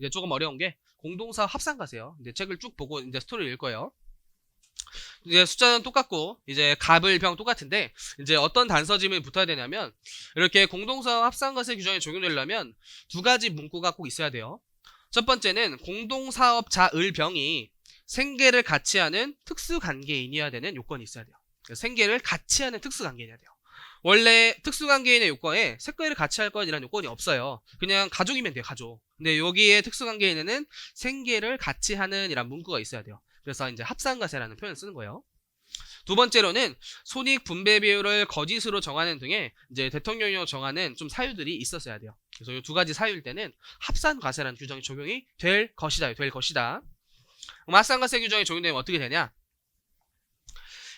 이제 조금 어려운 게 공동사업 합산가세요. 이제 책을 쭉 보고 이제 스토리를 읽을 거예요. 이제 숫자는 똑같고 이제 갑을 병 똑같은데 이제 어떤 단서짐이 붙어야 되냐면 이렇게 공동사업 합산가세 규정이 적용되려면 두 가지 문구가 꼭 있어야 돼요. 첫 번째는 공동사업자 을병이 생계를 같이 하는 특수관계인이어야 되는 요건이 있어야 돼요. 생계를 같이 하는 특수관계인이어야 돼요. 원래 특수관계인의 요건에 생계를 같이 할 것이라는 요건이 없어요. 그냥 가족이면 돼요, 가족. 근데 여기에 특수관계인에는 생계를 같이 하는 이란 문구가 있어야 돼요. 그래서 이제 합산가세라는 표현을 쓰는 거예요. 두 번째로는 손익 분배 비율을 거짓으로 정하는 등의 이제 대통령령으로 정하는 좀 사유들이 있었어야 돼요. 그래서 이 두 가지 사유일 때는 합산가세라는 규정이 적용이 될 것이다. 그럼 합산가세 규정이 적용되면 어떻게 되냐?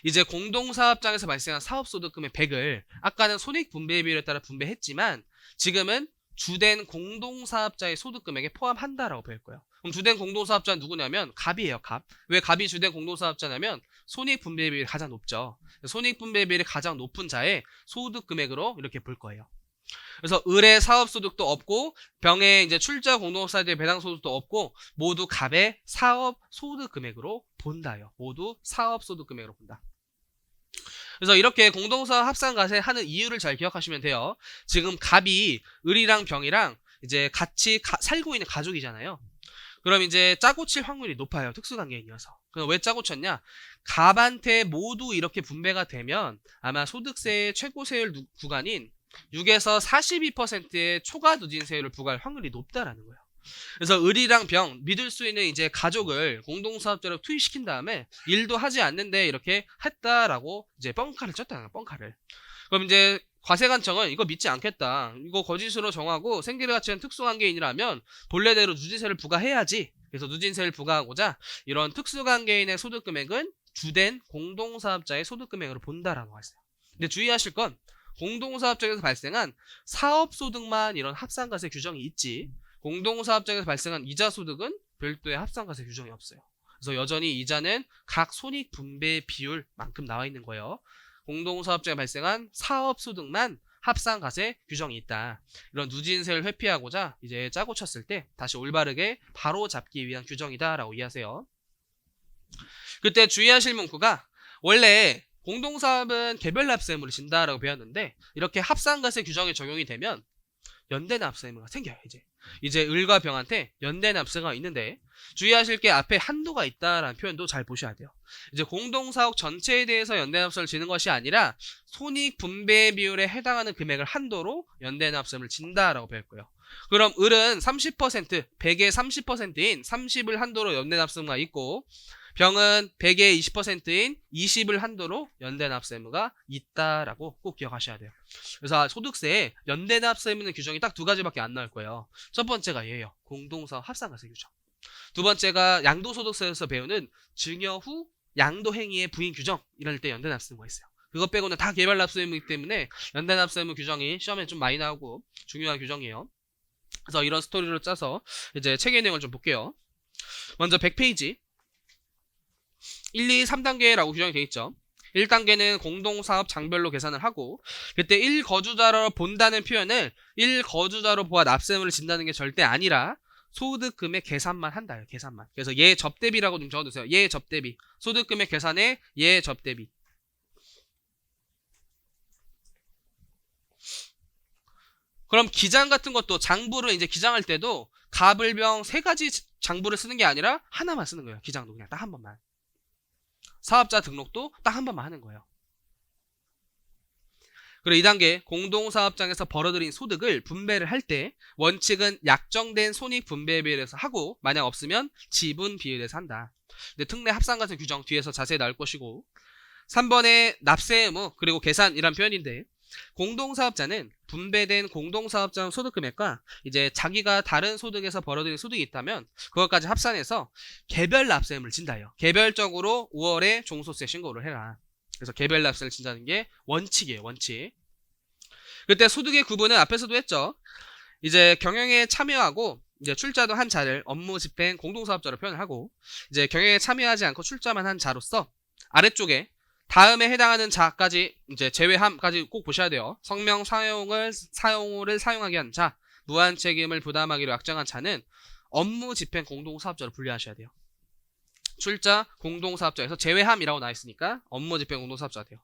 이제 공동사업장에서 발생한 사업소득금의 100을 아까는 손익 분배 비율에 따라 분배했지만 지금은 주된 공동사업자의 소득금액에 포함한다라고 배울 거예요. 그럼 주된 공동사업자는 누구냐면 갑이에요, 갑. 왜 갑이 주된 공동사업자냐면 손익 분배 비율이 가장 높죠. 손익 분배 비율이 가장 높은 자의 소득금액으로 이렇게 볼 거예요. 그래서 을의 사업소득도 없고 병의 이제 출자 공동사업자의 배당소득도 없고 모두 갑의 사업소득금액으로 본다요. 모두 사업소득금액으로 본다. 그래서 이렇게 공동사업 합산가세 하는 이유를 잘 기억하시면 돼요. 지금 갑이 을이랑 병이랑 이제 같이 살고 있는 가족이잖아요. 그럼 이제 짜고 칠 확률이 높아요. 특수관계인이어서. 그럼 왜 짜고 쳤냐? 갑한테 모두 이렇게 분배가 되면 아마 소득세의 최고세율 구간인 6에서 42%의 초과 누진세율을 부과할 확률이 높다라는 거예요. 그래서 을이랑 병 믿을 수 있는 이제 가족을 공동사업자로 투입시킨 다음에 일도 하지 않는데 이렇게 했다라고 이제 뻥카를 쳤다는 거예요. 뻥카를. 그럼 이제 과세관청은 이거 믿지 않겠다. 이거 거짓으로 정하고 생계를 같이 한 특수관계인이라면 본래대로 누진세를 부과해야지. 그래서 누진세를 부과하고자 이런 특수관계인의 소득금액은 주된 공동사업자의 소득금액으로 본다라고 했어요. 근데 주의하실 건 공동사업장에서 발생한 사업소득만 이런 합산가세 규정이 있지 공동사업장에서 발생한 이자소득은 별도의 합산가세 규정이 없어요. 그래서 여전히 이자는 각 손익분배 비율만큼 나와 있는 거예요. 공동사업장에 발생한 사업소득만 합산가세 규정이 있다. 이런 누진세를 회피하고자 이제 짜고 쳤을 때 다시 올바르게 바로 잡기 위한 규정이다라고 이해하세요. 그때 주의하실 문구가 원래 공동사업은 개별 납세의무를 진다라고 배웠는데 이렇게 합산가세 규정이 적용이 되면 연대 납세 의무가 생겨요. 이제 을과 병한테 연대 납세가 있는데 주의하실 게 앞에 한도가 있다라는 표현도 잘 보셔야 돼요. 이제 공동사업 전체에 대해서 연대 납세를 지는 것이 아니라 손익 분배 비율에 해당하는 금액을 한도로 연대 납세를 진다라고 배울 거예요. 그럼 을은 30%, 100의 30%인 30을 한도로 연대 납세가 있고 병은 100의 20%인 20을 한도로 연대납세 의무가 있다라고 꼭 기억하셔야 돼요. 그래서 소득세에 연대납세 의무는 규정이 딱 두 가지밖에 안 나올 거예요. 첫 번째가 얘예요. 공동사업 합산가세 규정. 두 번째가 양도소득세에서 배우는 증여 후 양도행위의 부인 규정. 이럴 때 연대납세 의무가 있어요. 그것 빼고는 다 개별납세 의무이기 때문에 연대납세 의무 규정이 시험에 좀 많이 나오고 중요한 규정이에요. 그래서 이런 스토리를 짜서 이제 책의 내용을 좀 볼게요. 먼저 100페이지. 1, 2, 3단계라고 규정이 되어 있죠. 1단계는 공동사업 장별로 계산을 하고 그때 1거주자로 본다는 표현을 1거주자로 보아 납세의무를 진다는 게 절대 아니라 소득금액 계산만 한다. 계산만. 그래서 예접대비라고 좀 적어두세요. 예접대비. 소득금액 계산에 예접대비. 그럼 기장 같은 것도 장부를 이제 기장할 때도 갑을병 세 가지 장부를 쓰는 게 아니라 하나만 쓰는 거예요. 기장도 그냥 딱 한 번만. 사업자 등록도 딱 한 번만 하는 거예요. 그리고 2단계 공동사업장에서 벌어들인 소득을 분배를 할 때 원칙은 약정된 손익 분배 비율에서 하고 만약 없으면 지분 비율에서 한다. 근데 특례 합산가세 규정 뒤에서 자세히 나올 것이고 3번에 납세 의무 그리고 계산이란 표현인데 공동사업자는 분배된 공동사업장 소득금액과 이제 자기가 다른 소득에서 벌어들인 소득이 있다면 그것까지 합산해서 개별 납세의무를 진다요. 개별적으로 5월에 종소세 신고를 해라. 그래서 개별 납세를 진다는 게 원칙이에요. 원칙. 그때 소득의 구분은 앞에서도 했죠. 이제 경영에 참여하고 이제 출자도 한 자를 업무 집행 공동사업자로 표현을 하고 이제 경영에 참여하지 않고 출자만 한 자로서 아래쪽에 다음에 해당하는 자까지 이제 제외함까지 꼭 보셔야 돼요. 성명 사용을 사용하게 한 자, 무한 책임을 부담하기로 약정한 자는 업무 집행 공동사업자로 분류하셔야 돼요. 출자 공동사업자에서 제외함이라고 나와 있으니까 업무 집행 공동사업자가 돼요.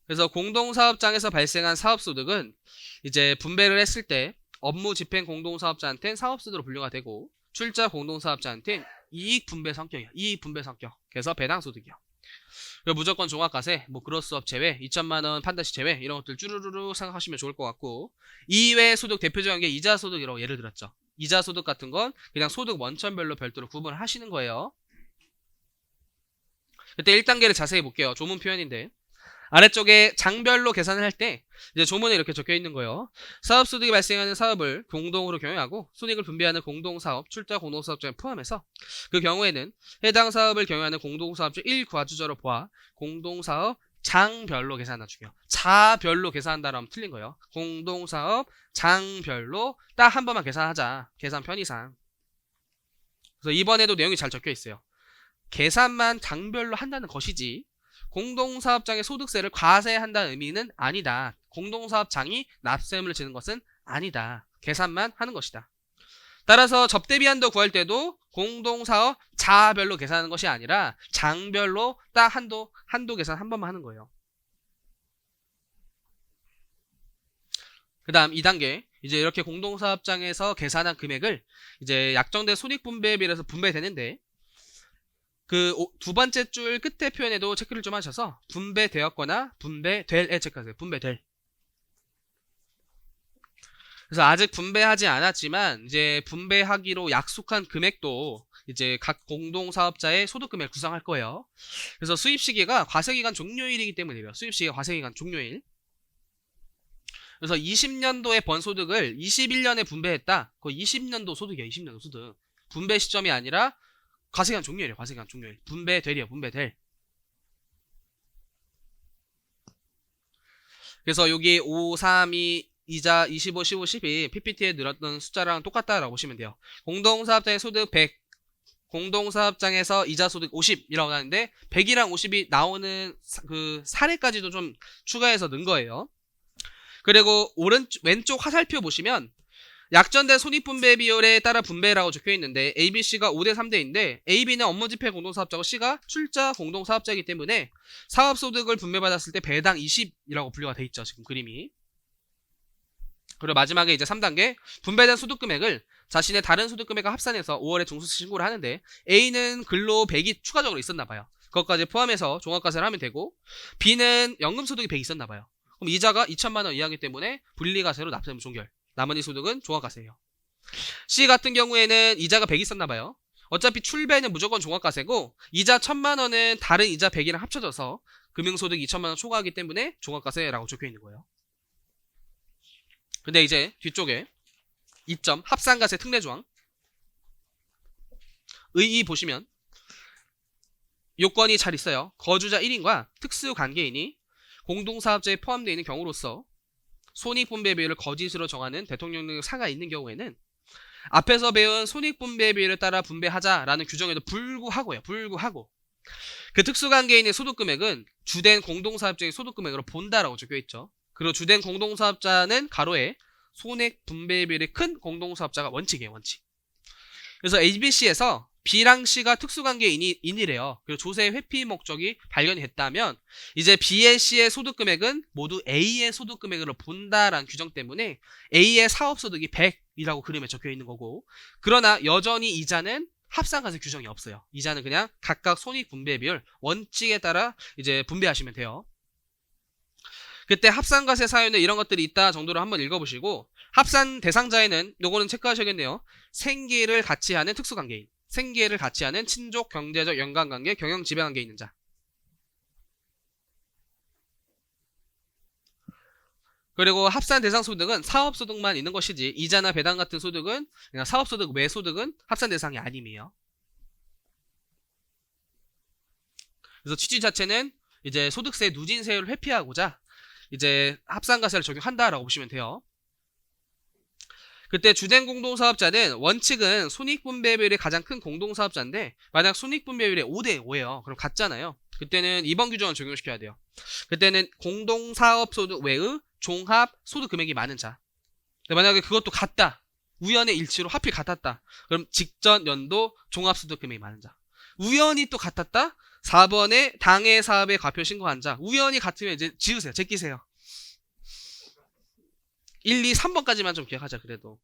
그래서 공동사업장에서 발생한 사업소득은 이제 분배를 했을 때 업무 집행 공동사업자한테는 사업소득으로 분류가 되고 출자 공동사업자한테는 이익 분배 성격이야. 이익 분배 성격. 그래서 배당 소득이야. 그리고 무조건 종합과세, 뭐 그로스업 제외, 2천만 원 판다시 제외 이런 것들 쭈루루루 생각하시면 좋을 것 같고 이외의 소득 대표적인 게 이자 소득이라고 예를 들었죠. 이자 소득 같은 건 그냥 소득 원천별로 별도로 구분을 하시는 거예요. 그때 1단계를 자세히 볼게요. 조문 표현인데 아래쪽에 장별로 계산을 할 때 이제 조문에 이렇게 적혀 있는 거예요. 사업소득이 발생하는 사업을 공동으로 경영하고 손익을 분배하는 공동사업, 출자 공동사업자에 포함해서 그 경우에는 해당 사업을 경영하는 공동사업자 1과주자로 보아 공동사업 장별로 계산한다 중요. 자별로 계산한다라면 하면 틀린 거예요. 공동사업 장별로 딱 한 번만 계산하자. 계산 편의상. 그래서 이번에도 내용이 잘 적혀 있어요. 계산만 장별로 한다는 것이지 공동사업장의 소득세를 과세한다는 의미는 아니다. 공동사업장이 납세의무를 지는 것은 아니다. 계산만 하는 것이다. 따라서 접대비한도 구할 때도 공동사업 자별로 계산하는 것이 아니라 장별로 딱 한도 계산 한 번만 하는 거예요. 그 다음 2단계 이제 이렇게 공동사업장에서 계산한 금액을 이제 약정된 손익분배에 비해서 분배되는데 그 두 번째 줄 끝에 표현에도 체크를 좀 하셔서 분배되었거나 분배될에 체크하세요. 분배될. 그래서 아직 분배하지 않았지만 이제 분배하기로 약속한 금액도 이제 각 공동사업자의 소득금액을 구성할 거예요. 그래서 수입시기가 과세기간 종료일이기 때문이에요. 수입시기가 과세기간 종료일. 그래서 20년도에 번 소득을 21년에 분배했다. 그거 20년도 소득이야. 20년도 소득. 분배 시점이 아니라 과세기간 종료일이에요. 과세기간 종료일. 분배될이에요. 분배될. 그래서 여기 5, 3, 2, 이자 25, 15, 12 PPT에 늘었던 숫자랑 똑같다라고 보시면 돼요. 공동사업장의 소득 100, 공동사업장에서 이자 소득 50이라고 하는데 100이랑 50이 나오는 그 사례까지도 좀 추가해서 넣은 거예요. 그리고 왼쪽 화살표 보시면 약정된 손익분배 비율에 따라 분배라고 적혀있는데 ABC가 5대 3대인데 AB는 업무집행 공동사업자고 C가 출자 공동사업자이기 때문에 사업소득을 분배받았을 때 배당 20이라고 분류가 돼 있죠. 지금 그림이. 그리고 마지막에 이제 3단계 분배된 소득금액을 자신의 다른 소득금액과 합산해서 5월에 종소세 신고를 하는데 A는 근로 100이 추가적으로 있었나봐요. 그것까지 포함해서 종합과세를 하면 되고 B는 연금소득이 100 있었나봐요. 그럼 이자가 2천만 원 이하이기 때문에 분리과세로 납세의무 종결. 나머지 소득은 종합과세예요. C 같은 경우에는 이자가 100 있었나봐요. 어차피 출배는 무조건 종합과세고 이자 1천만 원은 다른 이자 100이랑 합쳐져서 금융소득 2천만 원 초과하기 때문에 종합과세라고 적혀있는 거예요. 근데 이제 뒤쪽에 2점 합산과세 특례조항 의의 보시면 요건이 잘 있어요. 거주자 1인과 특수관계인이 공동사업자에 포함되어 있는 경우로서 손익분배 비율을 거짓으로 정하는 대통령령 사가 있는 경우에는 앞에서 배운 손익분배 비율에 따라 분배하자라는 규정에도 불구하고 그 특수관계인의 소득금액은 주된 공동사업자의 소득금액으로 본다라고 적혀있죠. 그리고 주된 공동사업자는 가로에 손익분배 비율이 큰 공동사업자가 원칙이에요. 원칙. 그래서 ABC에서 B랑 C가 특수관계인이래요. 그리고 조세 회피 목적이 발견이 됐다면 이제 B의 C의 소득금액은 모두 A의 소득금액으로 본다라는 규정 때문에 A의 사업소득이 100이라고 그림에 적혀있는 거고 그러나 여전히 이자는 합산과세 규정이 없어요. 이자는 그냥 각각 손익분배 비율 원칙에 따라 이제 분배하시면 돼요. 그때 합산과세 사유는 이런 것들이 있다 정도로 한번 읽어보시고 합산 대상자에는 요거는 체크하셔야겠네요. 생계를 같이 하는 특수관계인, 생계를 같이 하는 친족, 경제적 연관관계, 경영 지배관계 있는 자. 그리고 합산 대상 소득은 사업소득만 있는 것이지 이자나 배당 같은 소득은 그냥 사업소득 외 소득은 합산 대상이 아님이에요. 그래서 취지 자체는 이제 소득세 누진세율을 회피하고자 이제 합산과세를 적용한다라고 보시면 돼요. 그때 주된 공동사업자는 원칙은 손익분배비율이 가장 큰 공동사업자인데 만약 손익분배비율이 5대 5예요. 그럼 같잖아요. 그때는 이번 규정을 적용시켜야 돼요. 그때는 공동사업소득 외의 종합소득금액이 많은 자. 근데 만약에 그것도 같다. 우연의 일치로 하필 같았다. 그럼 직전 연도 종합소득 금액이 많은 자. 우연히 또 같았다. 4번에 당해 사업의 과표 신고한 자. 우연히 같으면 이제 지우세요. 제끼세요. 1, 2, 3번까지만 좀 기억하자 그래도.